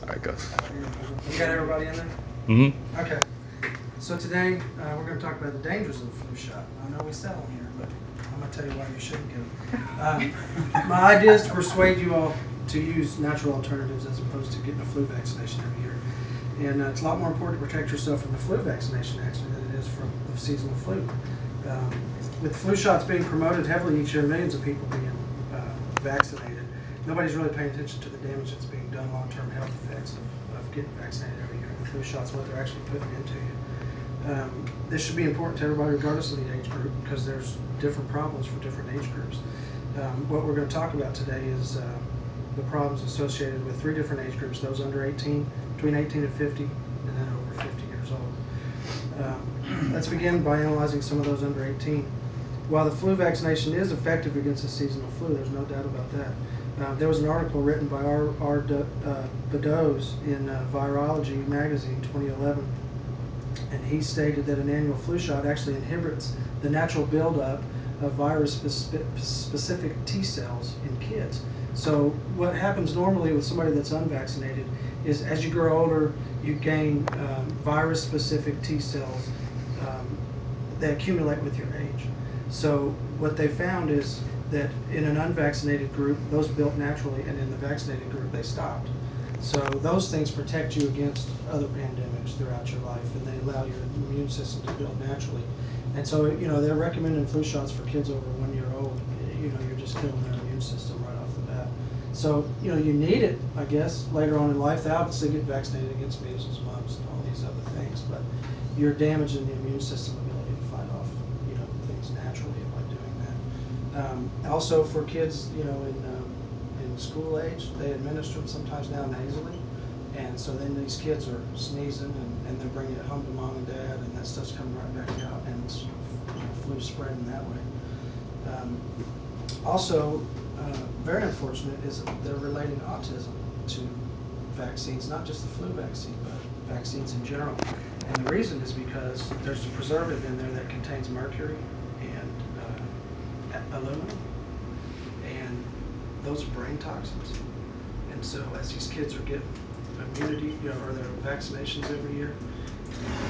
I guess. You got everybody in there? Mm-hmm. Okay. So today we're going to talk about the dangers of the flu shot. I know we sell them here, but I'm going to tell you why you shouldn't get them. My idea is to persuade you all to use natural alternatives as opposed to getting a flu vaccination every year. And it's a lot more important to protect yourself from the flu vaccination actually than it is from the seasonal flu. With flu shots being promoted heavily each year, millions of people being vaccinated, nobody's really paying attention to the damage that's being done, long-term health effects of getting vaccinated every year. The flu shots, what they're actually putting into you. This should be important to everybody regardless of the age group because there's different problems for different age groups. What we're going to talk about today is the problems associated with 3 different age groups, those under 18, between 18 and 50, and then over 50 years old. Let's begin by analyzing some of those under 18. While the flu vaccination is effective against the seasonal flu, there's no doubt about that. There was an article written by R. Beddoes in Virology magazine 2011, and he stated that an annual flu shot actually inhibits the natural buildup of virus-specific T cells in kids. So what happens normally with somebody that's unvaccinated is as you grow older, you gain virus-specific T cells that accumulate with your age. So what they found is that in an unvaccinated group, those built naturally, and in the vaccinated group, they stopped. So those things protect you against other pandemics throughout your life, and they allow your immune system to build naturally. And so, you know, they're recommending flu shots for kids over 1 year old. You know, you're just killing their immune system right off the bat. So, you know, you need it, I guess, later on in life. They obviously get vaccinated against measles, mumps, and all these other things, but you're damaging the immune system ability to fight off, you know, things naturally by doing that. Also for kids, you know, in school age, they administer them sometimes now nasally, and so then these kids are sneezing and they're bringing it home to mom and dad, and that stuff's coming right back out, and it's, you know, flu spreading that way. Also, very unfortunate is that they're relating autism to vaccines, not just the flu vaccine, but vaccines in general. And the reason is because there's a preservative in there that contains mercury and aluminum, and those are brain toxins. And so as these kids are getting immunity, you know, or their vaccinations every year,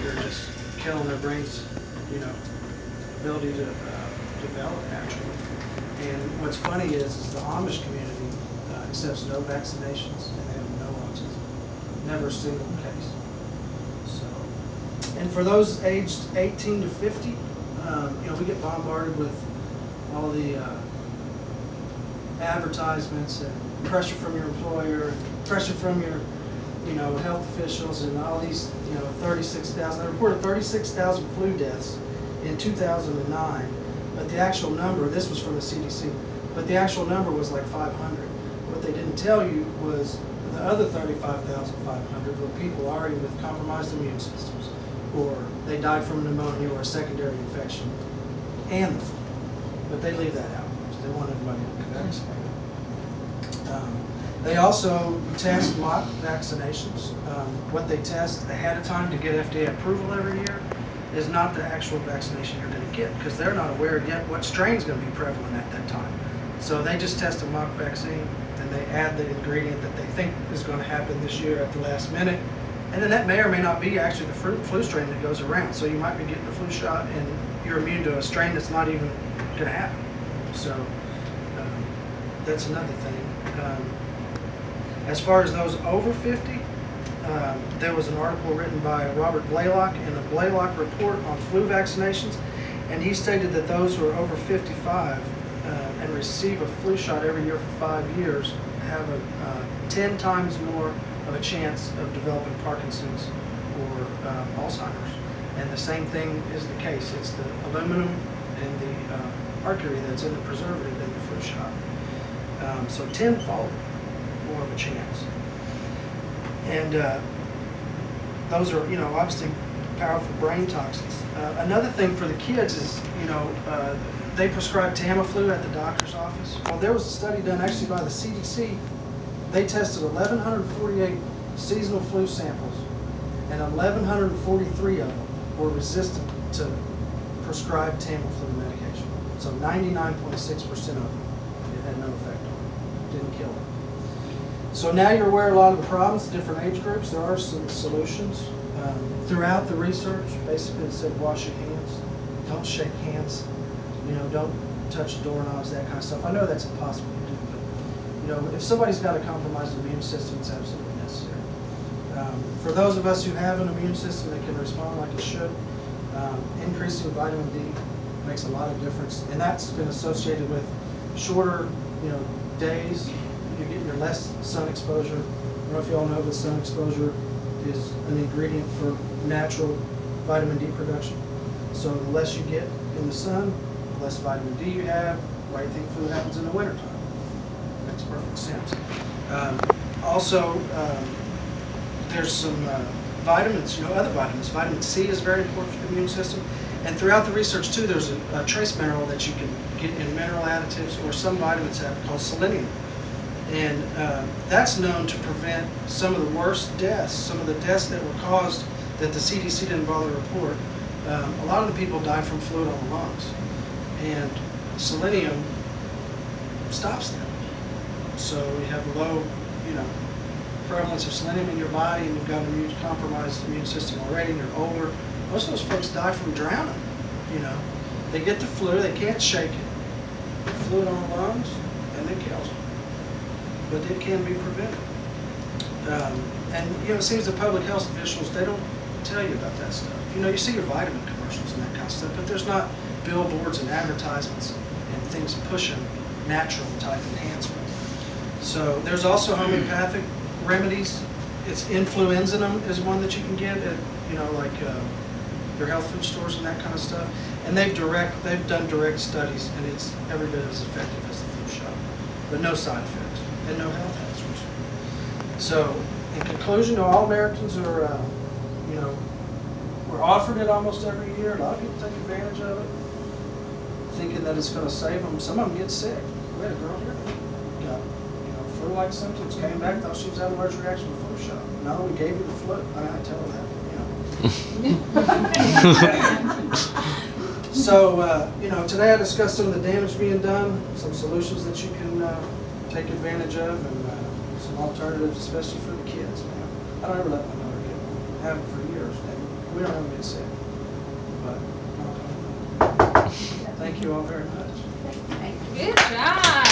you're just killing their brains, you know, ability to develop naturally. And what's funny is the Amish community accepts no vaccinations, and they have no autism, never a single case. So, and for those aged 18 to 50, you know, we get bombarded with all the advertisements and pressure from your employer, and pressure from your, you know, health officials, and all these, you know, 36,000. They reported 36,000 flu deaths in 2009, but the actual number, this was from the CDC, but the actual number was like 500. What they didn't tell you was the other 35,500 were people already with compromised immune systems, or they died from pneumonia or a secondary infection, and the flu. But they leave that out because they want everybody to be vaccinated. They also test mock vaccinations. What they test ahead of time to get FDA approval every year is not the actual vaccination you're going to get, because they're not aware yet what strain is going to be prevalent at that time. So they just test a mock vaccine, and they add the ingredient that they think is going to happen this year at the last minute, and then that may or may not be actually the flu strain that goes around. So you might be getting a flu shot and you're immune to a strain that's not even going to happen. So that's another thing. As far as those over 50, there was an article written by Robert Blaylock in the Blaylock Report on Flu Vaccinations, and he stated that those who are over 55 and receive a flu shot every year for 5 years have a 10 times more of a chance of developing Parkinson's or Alzheimer's. And the same thing is the case. It's the aluminum and the mercury that's in the preservative in the flu shot. So tenfold more of a chance. And those are, you know, obviously powerful brain toxins. Another thing for the kids is, you know, they prescribe Tamiflu at the doctor's office. Well, there was a study done actually by the CDC. They tested 1,148 seasonal flu samples, and 1,143 of them were resistant to prescribed Tamiflu medication. So 99.6% of them, it had no effect on them, didn't kill them. So now you're aware of a lot of the problems, different age groups. There are some solutions. Throughout the research, basically it said wash your hands, don't shake hands, don't touch doorknobs, that kind of stuff. I know that's impossible to do, but if somebody's got a compromised immune system, it's absolutely necessary. For those of us who have an immune system that can respond like it should, increasing vitamin D makes a lot of difference, and that's been associated with shorter, days. You're getting your less sun exposure. I don't know if you all know, but sun exposure is an ingredient for natural vitamin D production. So the less you get in the sun, the less vitamin D you have. Why do you think flu happens in the wintertime? Makes perfect sense. Also, there's some vitamins, other vitamins. Vitamin C is very important for the immune system. And throughout the research, too, there's a trace mineral that you can get in mineral additives, or some vitamins have, called selenium. And that's known to prevent some of the worst deaths, some of the deaths that were caused that the CDC didn't bother to report. A lot of the people died from fluid on the lungs. And selenium stops that. So you have a low, prevalence of selenium in your body, and you've got an compromised immune system already, and you're older. Most of those folks die from drowning. They get the flu, they can't shake it. Fluid on the lungs, and it kills them. But it can be prevented. And it seems the public health officials, they don't tell you about that stuff. You see your vitamin commercials and that kind of stuff, but there's not billboards and advertisements and things pushing natural type enhancement. So there's also homeopathic remedies. It's influenza is one that you can get at like your health food stores and that kind of stuff. And they've done direct studies, and it's every bit as effective as the flu shot, but no side effects and no health hazards. So in conclusion, all Americans are we're offered it almost every year. A lot of people take advantage of it, thinking that it's going to save them. Some of them get sick. We had a girl here that got flu-like symptoms, came back, thought she was having an allergic reaction to the flu shot. No, we gave you the flu. I didn't tell her that. So, today I discussed some of the damage being done, some solutions that you can take advantage of, and some alternatives, especially for the kids. I don't ever let my daughter get one. I haven't for years, and we don't ever get sick. But thank you all very much. Good job.